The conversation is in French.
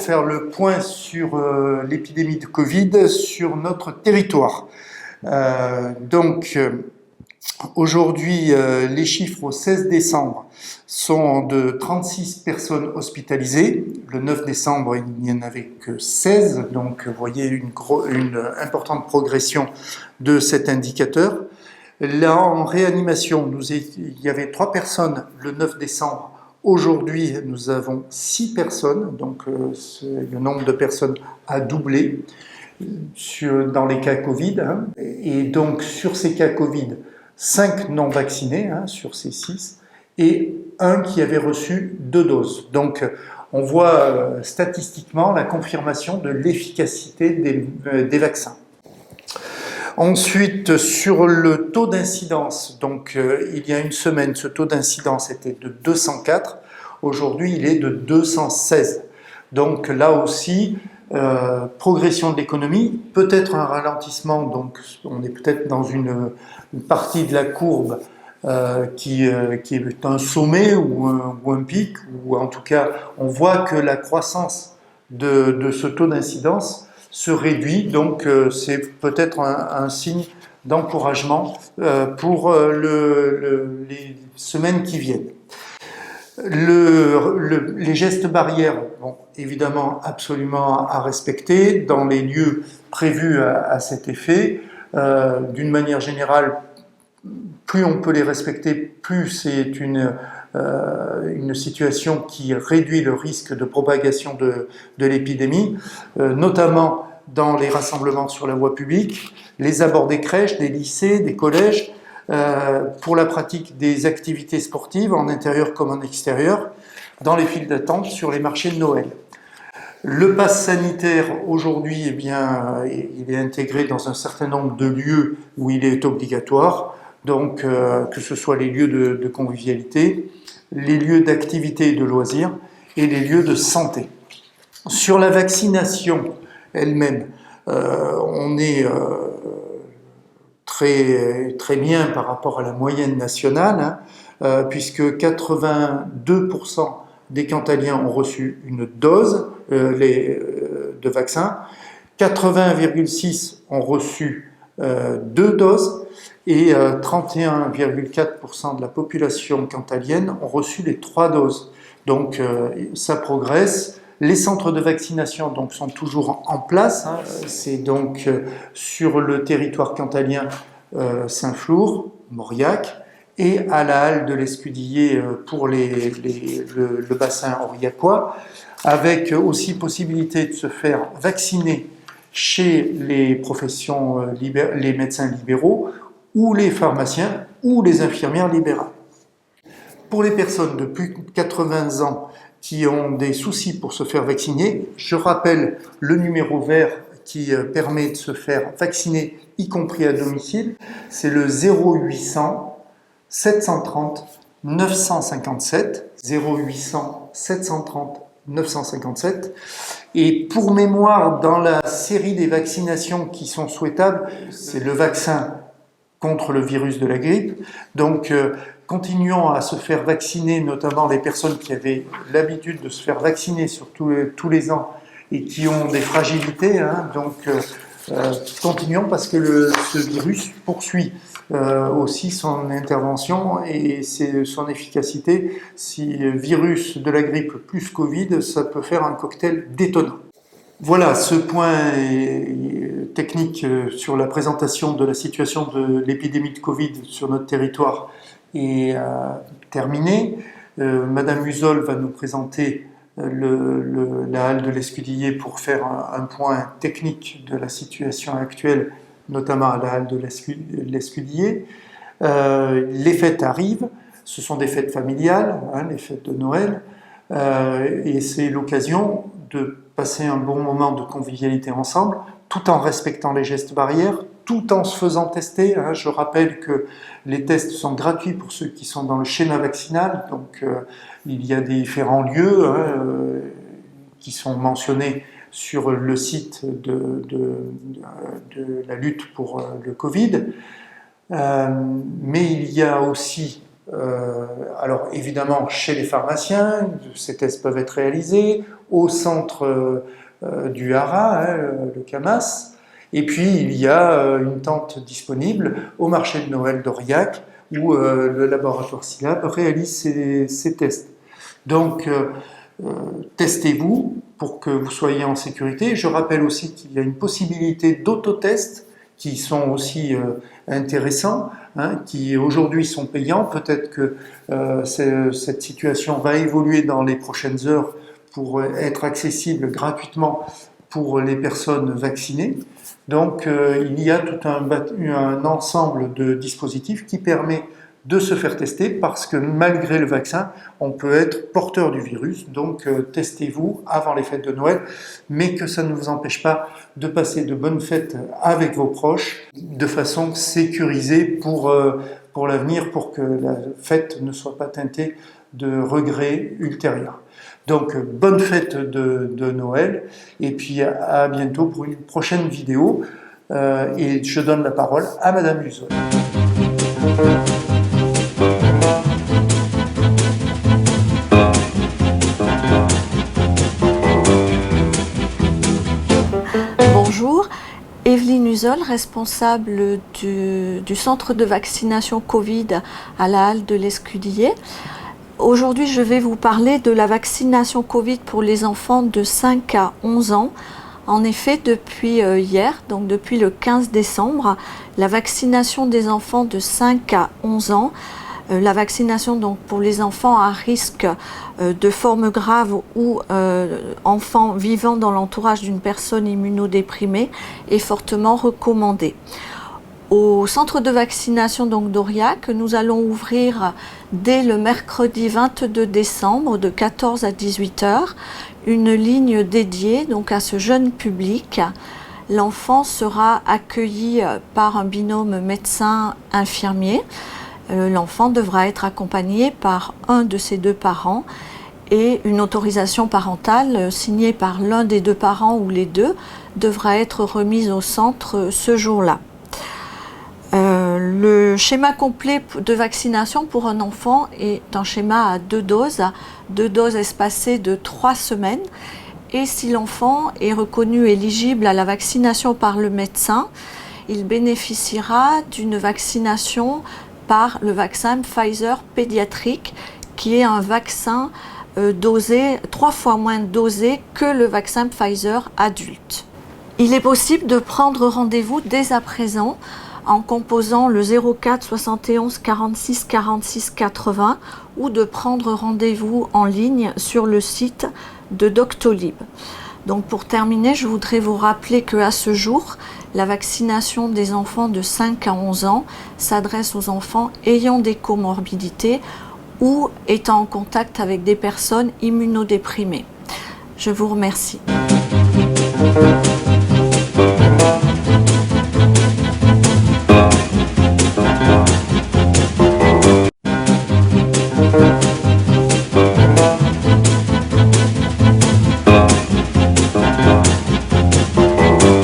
faire le point sur l'épidémie de Covid sur notre territoire. Aujourd'hui, les chiffres au 16 décembre sont de 36 personnes hospitalisées. Le 9 décembre, il n'y en avait que 16, donc vous voyez une importante progression de cet indicateur. Là, en réanimation, il y avait 3 personnes le 9 décembre. Aujourd'hui, nous avons 6 personnes, donc le nombre de personnes a doublé dans les cas Covid. Et donc, sur ces cas Covid, 5 non vaccinés sur ces 6 et 1 qui avait reçu 2 doses. Donc on voit statistiquement la confirmation de l'efficacité des vaccins. Ensuite, sur le taux d'incidence, donc il y a une semaine, ce taux d'incidence était de 204, aujourd'hui il est de 216. Donc là aussi, progression de l'économie, peut-être un ralentissement, donc on est peut-être dans une partie de la courbe qui est un sommet ou un pic, ou en tout cas on voit que la croissance de ce taux d'incidence se réduit, donc c'est peut-être un signe d'encouragement pour les semaines qui viennent. Les gestes barrières, bon, évidemment absolument à respecter dans les lieux prévus à cet effet. D'une manière générale, plus on peut les respecter, plus c'est une situation qui réduit le risque de propagation de l'épidémie, notamment dans les rassemblements sur la voie publique, les abords des crèches, des lycées, des collèges, pour la pratique des activités sportives en intérieur comme en extérieur, dans les files d'attente sur les marchés de Noël. Le pass sanitaire, aujourd'hui, eh bien, il est intégré dans un certain nombre de lieux où il est obligatoire, donc que ce soit les lieux de convivialité, les lieux d'activité et de loisirs et les lieux de santé. Sur la vaccination elle-même, on est très bien par rapport à la moyenne nationale, puisque 82% des Cantaliens ont reçu une dose de vaccin, 80,6% ont reçu 2 doses, et 31,4% de la population cantalienne ont reçu les 3 doses. Donc ça progresse. Les centres de vaccination donc, sont toujours en place. C'est donc sur le territoire cantalien Saint-Flour, Mauriac, et à la halle de l'Escudier pour le bassin aurillacois, avec aussi possibilité de se faire vacciner chez les professions, les médecins libéraux, ou les pharmaciens, ou les infirmières libérales. Pour les personnes de plus de 80 ans qui ont des soucis pour se faire vacciner, je rappelle le numéro vert qui permet de se faire vacciner, y compris à domicile, c'est le 0800 730 957, 0800 730 957. Et pour mémoire, dans la série des vaccinations qui sont souhaitables, c'est le vaccin contre le virus de la grippe. Donc, continuons à se faire vacciner, notamment les personnes qui avaient l'habitude de se faire vacciner sur tous les ans et qui ont des fragilités. Continuons parce que ce virus poursuit aussi son intervention et son efficacité. Si virus de la grippe plus Covid, ça peut faire un cocktail détonnant. Voilà, ce point technique sur la présentation de la situation de l'épidémie de Covid sur notre territoire est terminé. Madame Musol va nous présenter la halle de l'Escudier pour faire un point technique de la situation actuelle, notamment à la halle de l'Escudier. Les fêtes arrivent, ce sont des fêtes familiales, les fêtes de Noël, et c'est l'occasion de passer un bon moment de convivialité ensemble, tout en respectant les gestes barrières, tout en se faisant tester. Je rappelle que les tests sont gratuits pour ceux qui sont dans le schéma vaccinal, donc il y a différents lieux qui sont mentionnés sur le site de la lutte pour le Covid. Mais il y a aussi, alors évidemment chez les pharmaciens, ces tests peuvent être réalisés, au centre du Hara, hein, le CAMAS. Et puis il y a une tente disponible au marché de Noël d'Aurillac où le laboratoire SYLAB réalise ces tests. Donc testez-vous pour que vous soyez en sécurité. Je rappelle aussi qu'il y a une possibilité d'autotest qui sont aussi intéressants, hein, qui aujourd'hui sont payants. Peut-être que cette situation va évoluer dans les prochaines heures pour être accessible gratuitement pour les personnes vaccinées. Donc il y a tout un ensemble de dispositifs qui permet de se faire tester parce que malgré le vaccin, on peut être porteur du virus. Donc testez-vous avant les fêtes de Noël, mais que ça ne vous empêche pas de passer de bonnes fêtes avec vos proches de façon sécurisée pour l'avenir, pour que la fête ne soit pas teintée de regrets ultérieurs. Donc bonne fête de Noël et puis à bientôt pour une prochaine vidéo. Et je donne la parole à Madame Luzol. Bonjour, Evelyne Luzol, responsable du centre de vaccination Covid à la halle de l'Escudier. Aujourd'hui, je vais vous parler de la vaccination Covid pour les enfants de 5 à 11 ans. En effet, depuis hier, donc depuis le 15 décembre, la vaccination des enfants de 5 à 11 ans, la vaccination donc pour les enfants à risque de formes graves ou enfants vivant dans l'entourage d'une personne immunodéprimée est fortement recommandée. Au centre de vaccination d'Aurillac, nous allons ouvrir dès le mercredi 22 décembre de 14 à 18 h une ligne dédiée donc à ce jeune public. L'enfant sera accueilli par un binôme médecin-infirmier. L'enfant devra être accompagné par un de ses deux parents et une autorisation parentale signée par l'un des deux parents ou les deux devra être remise au centre ce jour-là. Le schéma complet de vaccination pour un enfant est un schéma à 2 doses espacées de 3 semaines. Et si l'enfant est reconnu éligible à la vaccination par le médecin, il bénéficiera d'une vaccination par le vaccin Pfizer pédiatrique, qui est un vaccin dosé 3 fois moins dosé que le vaccin Pfizer adulte. Il est possible de prendre rendez-vous dès à présent en composant le 04 71 46 46 80 ou de prendre rendez-vous en ligne sur le site de Doctolib. Donc pour terminer, je voudrais vous rappeler qu'à ce jour, la vaccination des enfants de 5 à 11 ans s'adresse aux enfants ayant des comorbidités ou étant en contact avec des personnes immunodéprimées. Je vous remercie.